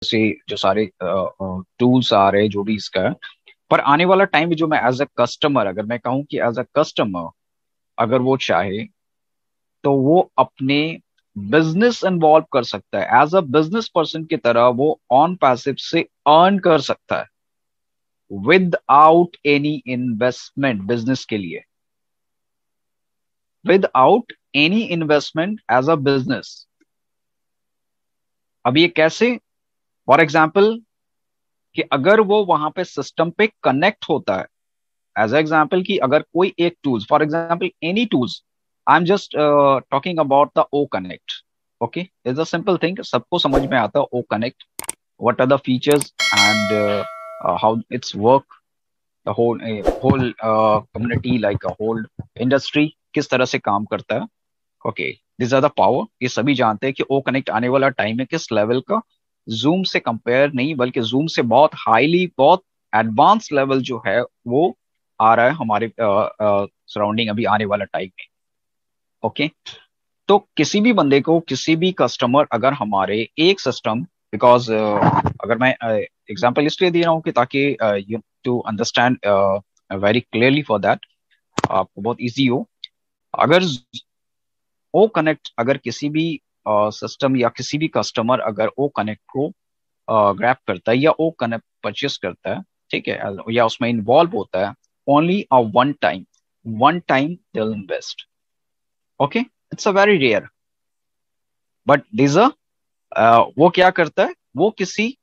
से जो सारे टूल्स आ रहे हैं, जो भी इसका है। पर आने वाला टाइम में जो मैं एज अ कस्टमर, अगर मैं कहूँ कि एज अ कस्टमर अगर वो चाहे तो वो अपने बिजनेस इन्वॉल्व कर सकता है, एज अ बिजनेस पर्सन की तरह वो ऑन पैसिव से अर्न कर सकता है विदाउट एनी इन्वेस्टमेंट बिजनेस के लिए, without any investment as a business. अब ये कैसे? फॉर एग्जाम्पल कि अगर वो वहां पे सिस्टम पे कनेक्ट होता है, एज एग्जाम्पल कि अगर कोई एक tools, for example any tools, I am just talking about the O Connect. Okay, is a simple thing, सबको समझ में आता है O Connect, what are the features and how its work, the whole community like a whole industry किस तरह से काम करता है। Okay, this are the power, ये सभी जानते हैं कि ओ कनेक्ट आने वाला टाइम है किस लेवल का, जूम से कंपेयर नहीं बल्कि जूम से बहुत हाईली, बहुत एडवांस लेवल जो है वो आ रहा है हमारे सराउंडिंग अभी आने वाला टाइम में। ओके, तो किसी भी बंदे को, किसी भी कस्टमर अगर हमारे एक सिस्टम, बिकॉज अगर मैं एग्जांपल इसलिए दे रहा हूँ कि ताकि you to understand very clearly for that, आपको बहुत इजी हो। अगर ओ कनेक्ट, अगर किसी भी सिस्टम या किसी भी कस्टमर अगर ओ कनेक्ट को ग्रैब करता है या ओ कनेक्ट परचेस करता है, ठीक है, या उसमें इन्वॉल्व होता है, only a one time deal invest. Okay, it's a very rare, but this a, वो क्या करता है, वो किसी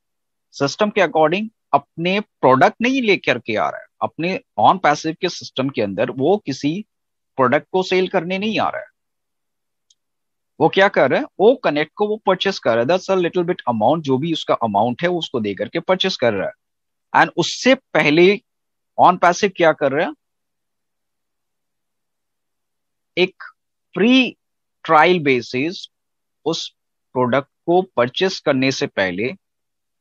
सिस्टम के अकॉर्डिंग अपने प्रोडक्ट नहीं लेकर के आ रहा है, अपने ऑन पैसिव के सिस्टम के अंदर वो किसी प्रोडक्ट को सेल करने नहीं आ रहा है। वो क्या कर रहा है, वो कनेक्ट को वो परचेस कर रहा है, that's a little bit amount, जो भी उसका अमाउंट है वो उसको दे करके परचेस कर रहा है। एंड उससे पहले ऑन पैसिव क्या कर रहा है, एक फ्री ट्रायल बेसिस उस प्रोडक्ट को परचेस करने से पहले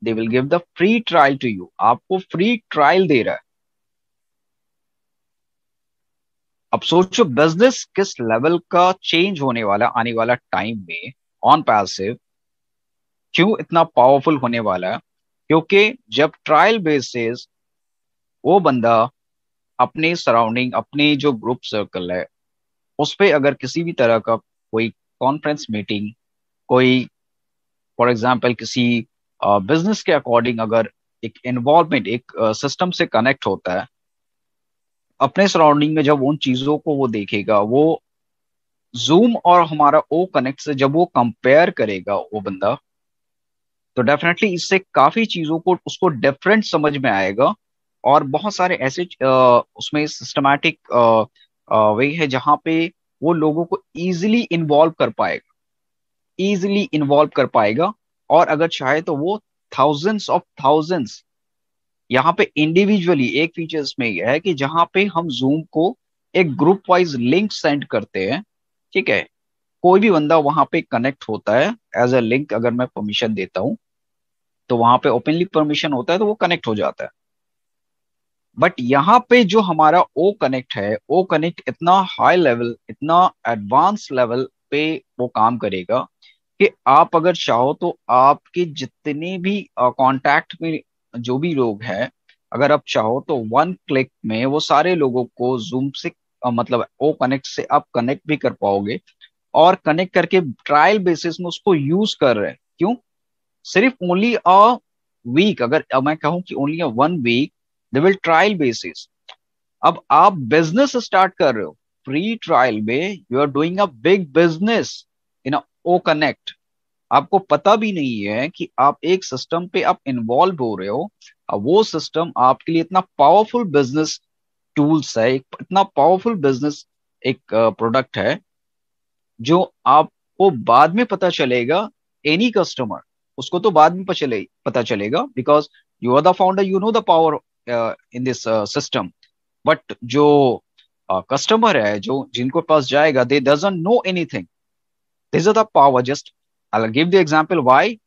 they will give the free trial to you, आपको फ्री ट्रायल दे रहा है। अब सोचो बिजनेस किस लेवल का चेंज होने वाला आने वाला टाइम में, ऑन पैसिव क्यों इतना पावरफुल होने वाला है, क्योंकि जब ट्रायल बेसिस वो बंदा अपने सराउंडिंग, अपने जो ग्रुप सर्कल है उस पे अगर किसी भी तरह का कोई कॉन्फ्रेंस मीटिंग, कोई फॉर एग्जांपल किसी बिजनेस के अकॉर्डिंग अगर एक इन्वॉल्वमेंट, एक सिस्टम से कनेक्ट होता है अपने सराउंडिंग में, जब उन चीजों को वो देखेगा, वो जूम और हमारा ओ कनेक्ट से जब वो कंपेयर करेगा वो बंदा, तो डेफिनेटली इससे काफी चीजों को उसको डिफरेंट समझ में आएगा। और बहुत सारे ऐसे उसमें सिस्टमैटिक वे है जहां पे वो लोगों को इजीली इन्वॉल्व कर पाएगा। और अगर चाहे तो वो थाउजेंड्स ऑफ थाउजेंड्स, यहाँ पे इंडिविजुअली एक फीचर इसमें यह है कि जहां पे हम जूम को एक ग्रुप वाइज लिंक सेंड करते हैं, ठीक है, कोई भी बंदा वहां पे कनेक्ट होता है एज अ लिंक, अगर मैं परमिशन देता हूं तो वहां पे ओपनली परमिशन होता है तो वो कनेक्ट हो जाता है। बट यहाँ पे जो हमारा ओ कनेक्ट है, ओ कनेक्ट इतना हाई लेवल, इतना एडवांस लेवल पे वो काम करेगा कि आप अगर चाहो तो आपके जितने भी कांटेक्ट में जो भी लोग हैं, अगर आप चाहो तो वन क्लिक में वो सारे लोगों को जूम से मतलब ओ कनेक्ट से आप कनेक्ट भी कर पाओगे। और कनेक्ट करके ट्रायल बेसिस में उसको यूज कर रहे हैं, क्यों? सिर्फ ओनली अ वीक, अगर मैं कहूं कि only a one week, they will trial basis. अब आप बिजनेस स्टार्ट कर रहे हो फ्री ट्रायल में, you are doing a big business in O Connect. आपको पता भी नहीं है कि आप एक सिस्टम पे आप इन्वॉल्व हो रहे हो। अब वो सिस्टम आपके लिए इतना पावरफुल बिजनेस टूल्स है, इतना पावरफुल बिजनेस एक प्रोडक्ट है, जो आपको बाद में पता चलेगा। एनी कस्टमर, उसको तो बाद में पता चलेगा, because you are the founder, you know the power in this system. But जो कस्टमर है, जो जिनको पास जाएगा, they doesn't know anything. This is the power, just I give the example why,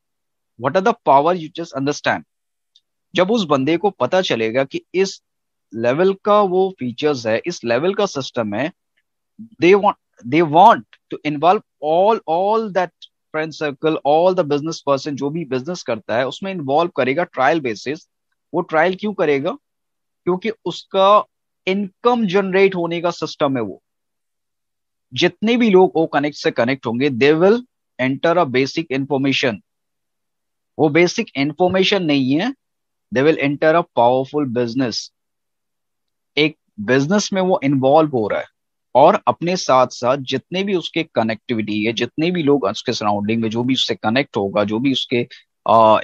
what are the power, you just understand. जब उस बंदे को पता चलेगा कि इस लेवल का वो फीचर्स है, इस लेवल का सिस्टम है, they want they want to involve all that friend circle, all the business person जो भी बिजनेस करता है उसमें इन्वॉल्व करेगा ट्रायल बेसिस। वो ट्रायल क्यों करेगा? क्योंकि उसका इनकम जनरेट होने का सिस्टम है वो। जितने भी लोग ओ कनेक्ट से कनेक्ट होंगे they will enter a basic information. वो बेसिक इंफॉर्मेशन नहीं है, they will enter a powerful business. एक बिजनेस में वो इन्वॉल्व हो रहा है, और अपने साथ साथ जितने भी उसके कनेक्टिविटी है, जितने भी लोग उसके सराउंडिंग में, जो भी उससे कनेक्ट होगा, जो भी उसके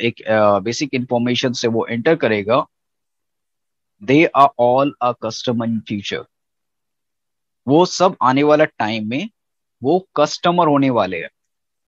एक बेसिक इंफॉर्मेशन से वो एंटर करेगा, they are all a customer in future. वो सब आने वाला टाइम में वो कस्टमर होने वाले हैं।